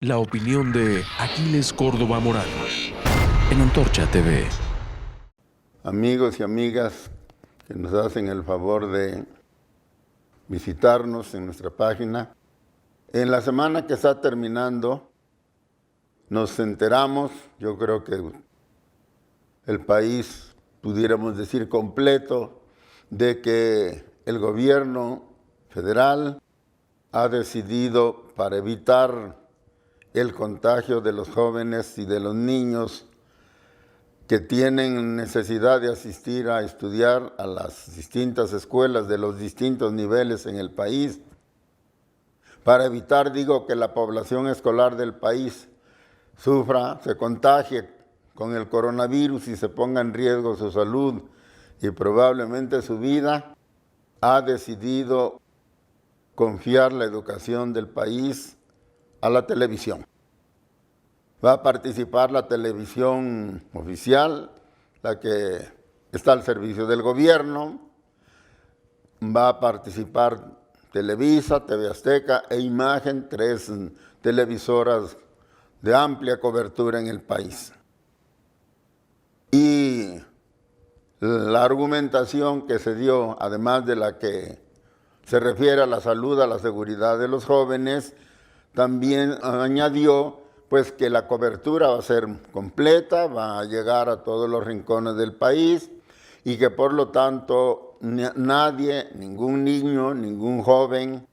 La opinión de Aquiles Córdoba Morán en Antorcha TV. Amigos y amigas que nos hacen el favor de visitarnos en nuestra página. En la semana que está terminando, nos enteramos, yo creo que el país, pudiéramos decir completo, de que el gobierno federal ha decidido, para evitar el contagio de los jóvenes y de los niños que tienen necesidad de asistir a estudiar a las distintas escuelas de los distintos niveles en el país, para evitar, digo, que la población escolar del país sufra, se contagie con el coronavirus y se ponga en riesgo su salud y probablemente su vida, ha decidido confiar la educación del país a la televisión. Va a participar la televisión oficial, la que está al servicio del gobierno. Va a participar Televisa, TV Azteca e Imagen, 3 televisoras de amplia cobertura en el país. Y la argumentación que se dio, además de la que se refiere a la salud, a la seguridad de los jóvenes, también añadió pues que la cobertura va a ser completa, va a llegar a todos los rincones del país y que por lo tanto nadie, ningún niño, ningún joven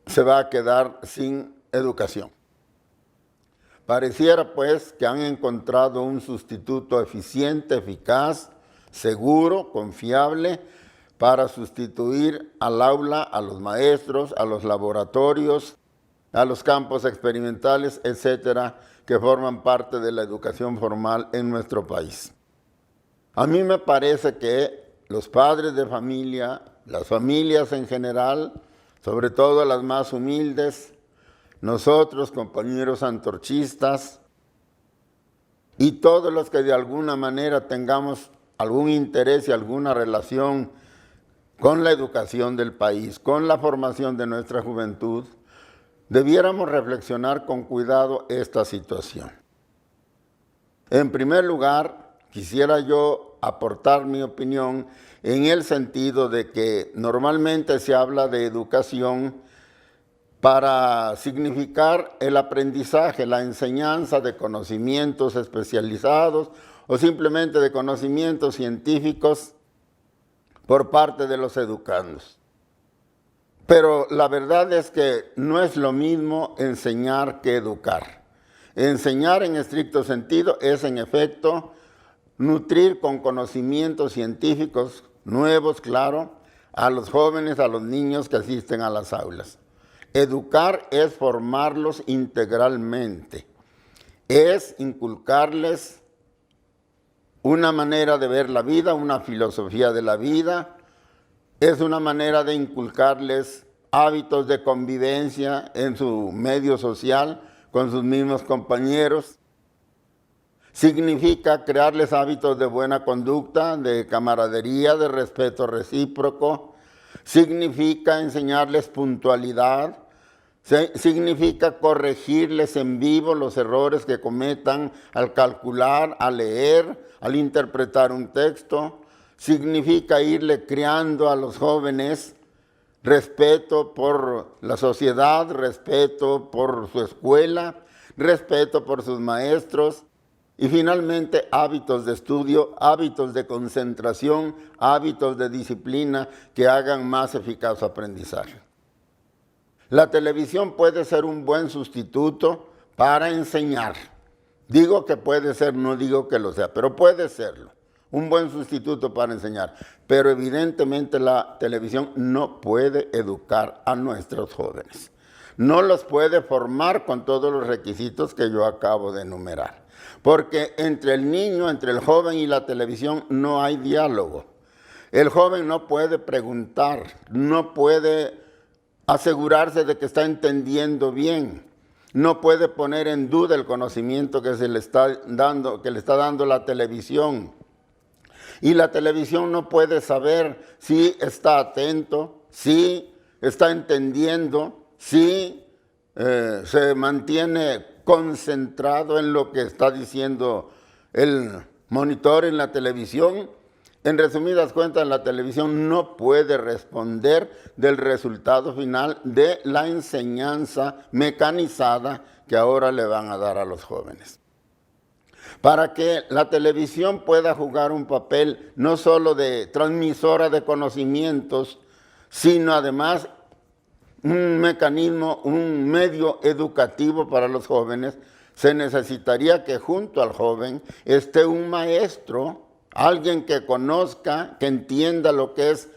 se va a quedar sin educación. Pareciera pues que han encontrado un sustituto eficiente, eficaz, seguro, confiable, para sustituir al aula, a los maestros, a los laboratorios, a los campos experimentales, etcétera, que forman parte de la educación formal en nuestro país. A mí me parece que los padres de familia, las familias en general, sobre todo las más humildes, nosotros, compañeros antorchistas, y todos los que de alguna manera tengamos algún interés y alguna relación con la educación del país, con la formación de nuestra juventud, debiéramos reflexionar con cuidado esta situación. En primer lugar, quisiera yo aportar mi opinión en el sentido de que normalmente se habla de educación para significar el aprendizaje, la enseñanza de conocimientos especializados o simplemente de conocimientos científicos por parte de los educandos. Pero la verdad es que no es lo mismo enseñar que educar. Enseñar en estricto sentido es, en efecto, nutrir con conocimientos científicos nuevos, claro, a los jóvenes, a los niños que asisten a las aulas. Educar es formarlos integralmente, es inculcarles una manera de ver la vida, una filosofía de la vida, es una manera de inculcarles hábitos de convivencia en su medio social con sus mismos compañeros. Significa crearles hábitos de buena conducta, de camaradería, de respeto recíproco. Significa enseñarles puntualidad. Significa corregirles en vivo los errores que cometan al calcular, al leer, al interpretar un texto. Significa irle creando a los jóvenes respeto por la sociedad, respeto por su escuela, respeto por sus maestros y finalmente hábitos de estudio, hábitos de concentración, hábitos de disciplina que hagan más eficaz su aprendizaje. La televisión puede ser un buen sustituto para enseñar. Digo que puede ser, no digo que lo sea, pero puede serlo. Un buen sustituto para enseñar. Pero evidentemente la televisión no puede educar a nuestros jóvenes. No los puede formar con todos los requisitos que yo acabo de enumerar. Porque entre el niño, entre el joven y la televisión no hay diálogo. El joven no puede preguntar, no puede asegurarse de que está entendiendo bien. No puede poner en duda el conocimiento que le está dando la televisión. Y la televisión no puede saber si está atento, si está entendiendo, si se mantiene concentrado en lo que está diciendo el monitor en la televisión. En resumidas cuentas, la televisión no puede responder del resultado final de la enseñanza mecanizada que ahora le van a dar a los jóvenes. Para que la televisión pueda jugar un papel no solo de transmisora de conocimientos, sino además un mecanismo, un medio educativo para los jóvenes, se necesitaría que junto al joven esté un maestro, alguien que conozca, que entienda lo que es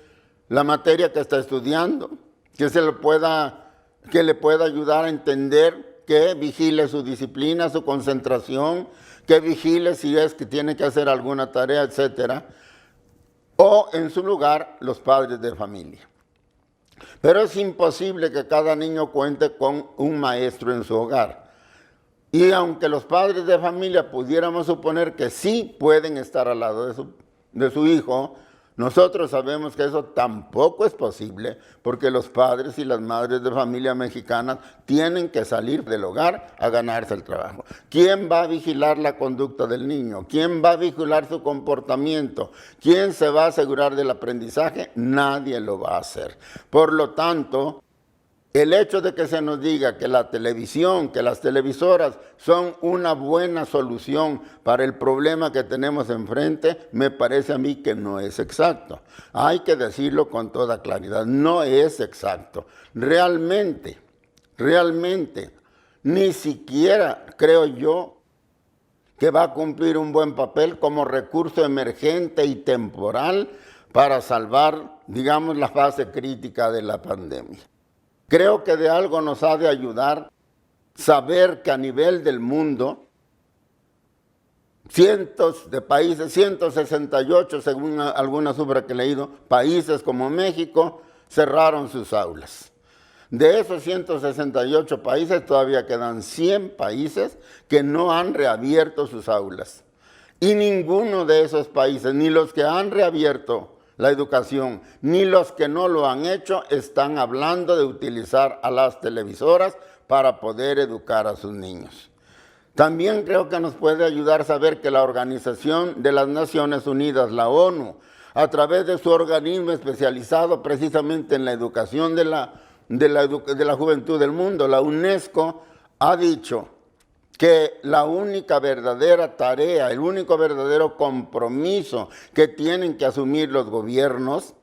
la materia que está estudiando, que le pueda ayudar a entender, que vigile su disciplina, su concentración, que vigile si es que tiene que hacer alguna tarea, etcétera, o en su lugar los padres de familia. Pero es imposible que cada niño cuente con un maestro en su hogar. Y aunque los padres de familia pudiéramos suponer que sí pueden estar al lado de su hijo, nosotros sabemos que eso tampoco es posible, porque los padres y las madres de familia mexicanas tienen que salir del hogar a ganarse el trabajo. ¿Quién va a vigilar la conducta del niño? ¿Quién va a vigilar su comportamiento? ¿Quién se va a asegurar del aprendizaje? Nadie lo va a hacer. Por lo tanto, el hecho de que se nos diga que la televisión, que las televisoras son una buena solución para el problema que tenemos enfrente, me parece a mí que no es exacto. Hay que decirlo con toda claridad, no es exacto. Realmente, ni siquiera creo yo que va a cumplir un buen papel como recurso emergente y temporal para salvar, digamos, la fase crítica de la pandemia. Creo que de algo nos ha de ayudar saber que a nivel del mundo, cientos de países, 168 según alguna cifra que he leído, países como México cerraron sus aulas. De esos 168 países todavía quedan 100 países que no han reabierto sus aulas. Y ninguno de esos países, ni los que han reabierto la educación, ni los que no lo han hecho, están hablando de utilizar a las televisoras para poder educar a sus niños. También creo que nos puede ayudar saber que la Organización de las Naciones Unidas, la ONU, a través de su organismo especializado precisamente en la educación de la juventud del mundo, la UNESCO, ha dicho que la única verdadera tarea, el único verdadero compromiso que tienen que asumir los gobiernos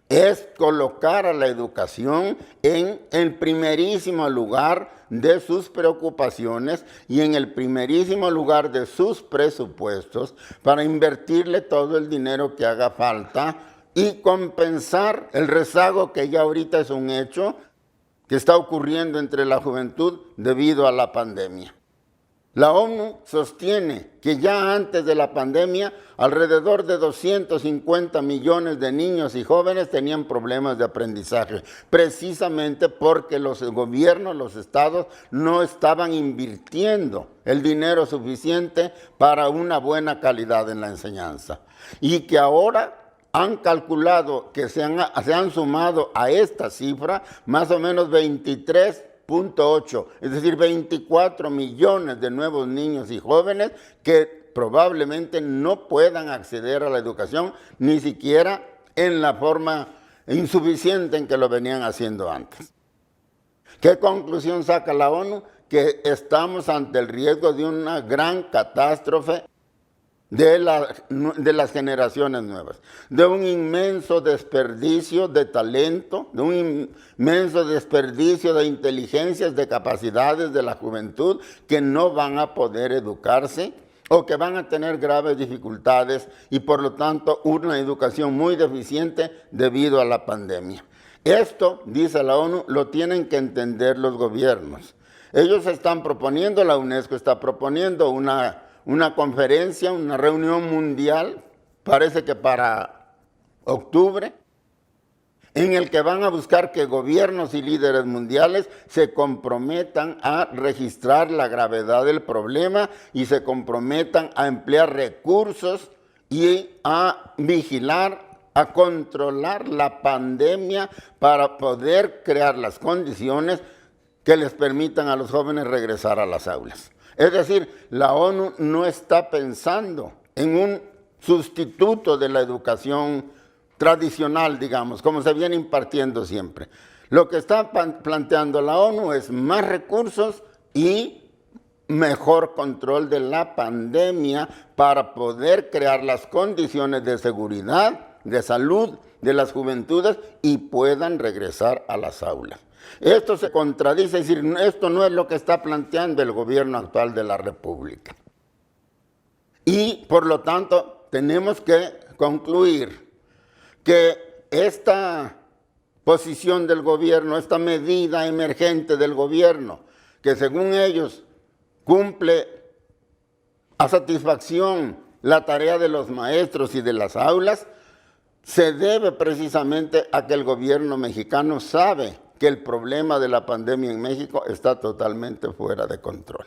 es colocar a la educación en el primerísimo lugar de sus preocupaciones y en el primerísimo lugar de sus presupuestos para invertirle todo el dinero que haga falta y compensar el rezago que ya ahorita es un hecho que está ocurriendo entre la juventud debido a la pandemia. La ONU sostiene que ya antes de la pandemia, alrededor de 250 millones de niños y jóvenes tenían problemas de aprendizaje, precisamente porque los gobiernos, los estados, no estaban invirtiendo el dinero suficiente para una buena calidad en la enseñanza. Y que ahora han calculado que se han sumado a esta cifra más o menos 23.8, es decir, 24 millones de nuevos niños y jóvenes que probablemente no puedan acceder a la educación ni siquiera en la forma insuficiente en que lo venían haciendo antes. ¿Qué conclusión saca la ONU? Que estamos ante el riesgo de una gran catástrofe de las generaciones nuevas, de un inmenso desperdicio de talento, de un inmenso desperdicio de inteligencias, de capacidades de la juventud que no van a poder educarse o que van a tener graves dificultades y por lo tanto una educación muy deficiente debido a la pandemia. Esto, dice la ONU, lo tienen que entender los gobiernos. Ellos están proponiendo, la UNESCO está proponiendo una conferencia, una reunión mundial, parece que para octubre, en el que van a buscar que gobiernos y líderes mundiales se comprometan a registrar la gravedad del problema y se comprometan a emplear recursos y a vigilar, a controlar la pandemia para poder crear las condiciones que les permitan a los jóvenes regresar a las aulas. Es decir, la ONU no está pensando en un sustituto de la educación tradicional, digamos, como se viene impartiendo siempre. Lo que está planteando la ONU es más recursos y mejor control de la pandemia para poder crear las condiciones de seguridad, de salud de las juventudes y puedan regresar a las aulas. Esto se contradice, es decir, esto no es lo que está planteando el gobierno actual de la República. Y por lo tanto tenemos que concluir que esta posición del gobierno, esta medida emergente del gobierno, que según ellos cumple a satisfacción la tarea de los maestros y de las aulas, se debe precisamente a que el gobierno mexicano sabe que el problema de la pandemia en México está totalmente fuera de control.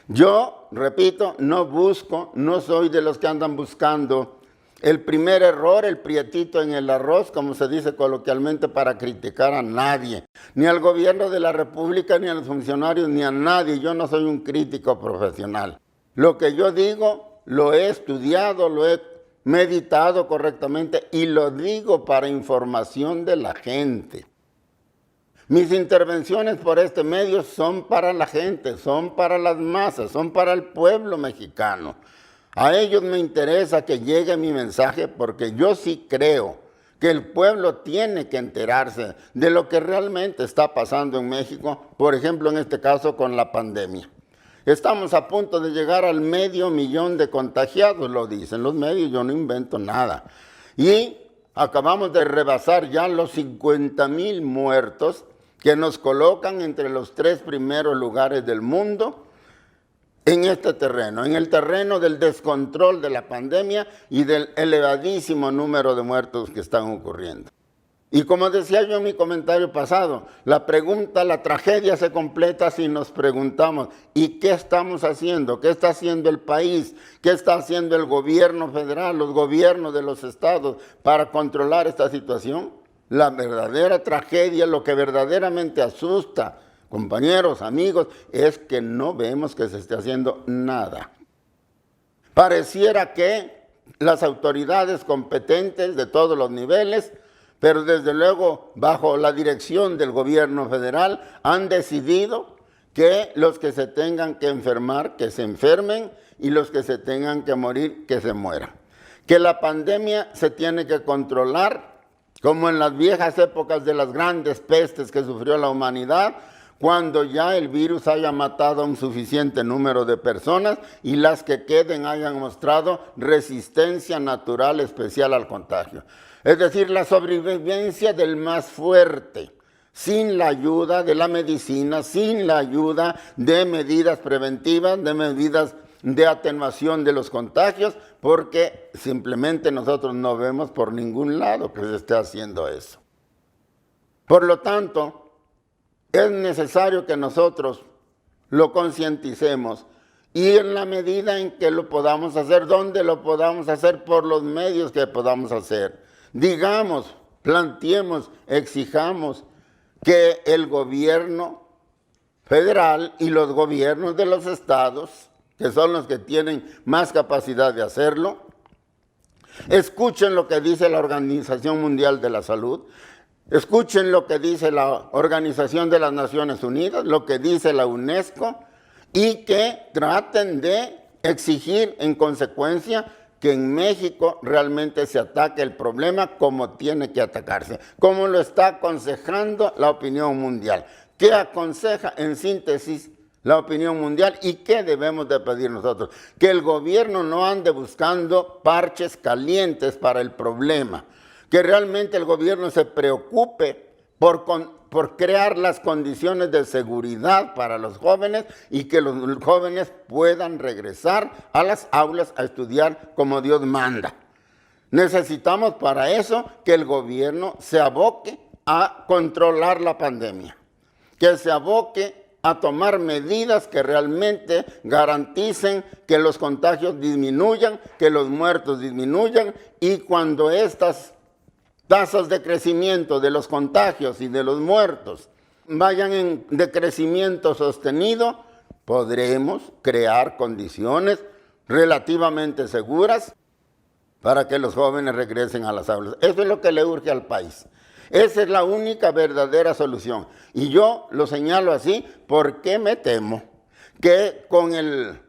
Yo, repito, no soy de los que andan buscando el primer error, el prietito en el arroz, como se dice coloquialmente, para criticar a nadie, ni al gobierno de la República, ni a los funcionarios, ni a nadie. Yo no soy un crítico profesional. Lo que yo digo, lo he estudiado, lo he meditado correctamente y lo digo para información de la gente. Mis intervenciones por este medio son para la gente, son para las masas, son para el pueblo mexicano. A ellos me interesa que llegue mi mensaje porque yo sí creo que el pueblo tiene que enterarse de lo que realmente está pasando en México, por ejemplo, en este caso con la pandemia. Estamos a punto de llegar al 500,000 de contagiados, lo dicen los medios, yo no invento nada. Y acabamos de rebasar ya los 50,000 muertos, que nos colocan entre los 3 primeros lugares del mundo en este terreno, en el terreno del descontrol de la pandemia y del elevadísimo número de muertos que están ocurriendo. Y como decía yo en mi comentario pasado, la tragedia se completa si nos preguntamos, ¿y qué estamos haciendo? ¿Qué está haciendo el país? ¿Qué está haciendo el gobierno federal, los gobiernos de los estados para controlar esta situación? La verdadera tragedia, lo que verdaderamente asusta, compañeros, amigos, es que no vemos que se esté haciendo nada. Pareciera que las autoridades competentes de todos los niveles, pero desde luego bajo la dirección del gobierno federal, han decidido que los que se tengan que enfermar, que se enfermen, y los que se tengan que morir, que se mueran. Que la pandemia se tiene que controlar, como en las viejas épocas de las grandes pestes que sufrió la humanidad, cuando ya el virus haya matado a un suficiente número de personas y las que queden hayan mostrado resistencia natural especial al contagio. Es decir, la sobrevivencia del más fuerte, sin la ayuda de la medicina, sin la ayuda de medidas preventivas, de medidas de atenuación de los contagios, porque simplemente nosotros no vemos por ningún lado que se esté haciendo eso. Por lo tanto, es necesario que nosotros lo concienticemos y en la medida en que lo podamos hacer, donde lo podamos hacer, por los medios que podamos hacer. Digamos, planteemos, exijamos que el gobierno federal y los gobiernos de los estados, que son los que tienen más capacidad de hacerlo, escuchen lo que dice la Organización Mundial de la Salud, escuchen lo que dice la Organización de las Naciones Unidas, lo que dice la UNESCO, y que traten de exigir en consecuencia que en México realmente se ataque el problema como tiene que atacarse, como lo está aconsejando la opinión mundial. ¿Qué aconseja en síntesis la opinión mundial y qué debemos de pedir nosotros? Que el gobierno no ande buscando parches calientes para el problema, que realmente el gobierno se preocupe por crear las condiciones de seguridad para los jóvenes y que los jóvenes puedan regresar a las aulas a estudiar como Dios manda. Necesitamos para eso que el gobierno se aboque a controlar la pandemia, que se aboque a tomar medidas que realmente garanticen que los contagios disminuyan, que los muertos disminuyan, y cuando estas tasas de crecimiento de los contagios y de los muertos vayan en decrecimiento sostenido, podremos crear condiciones relativamente seguras para que los jóvenes regresen a las aulas. Eso es lo que le urge al país. Esa es la única verdadera solución. Y yo lo señalo así porque me temo que con el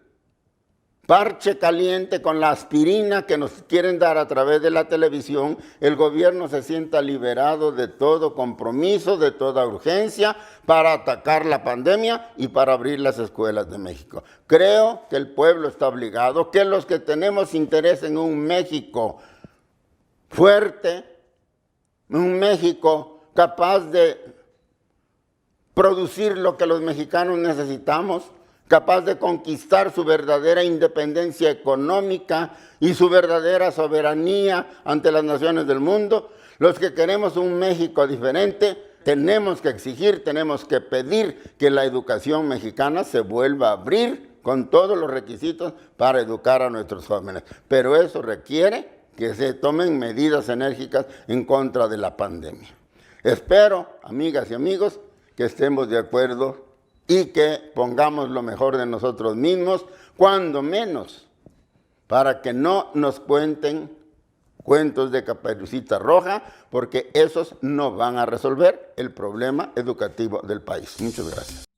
parche caliente, con la aspirina que nos quieren dar a través de la televisión, el gobierno se sienta liberado de todo compromiso, de toda urgencia para atacar la pandemia y para abrir las escuelas de México. Creo que el pueblo está obligado, que los que tenemos interés en un México fuerte, un México capaz de producir lo que los mexicanos necesitamos, capaz de conquistar su verdadera independencia económica y su verdadera soberanía ante las naciones del mundo. Los que queremos un México diferente, tenemos que exigir, tenemos que pedir que la educación mexicana se vuelva a abrir con todos los requisitos para educar a nuestros jóvenes. Pero eso requiere que se tomen medidas enérgicas en contra de la pandemia. Espero, amigas y amigos, que estemos de acuerdo y que pongamos lo mejor de nosotros mismos, cuando menos, para que no nos cuenten cuentos de Caperucita Roja, porque esos no van a resolver el problema educativo del país. Muchas gracias.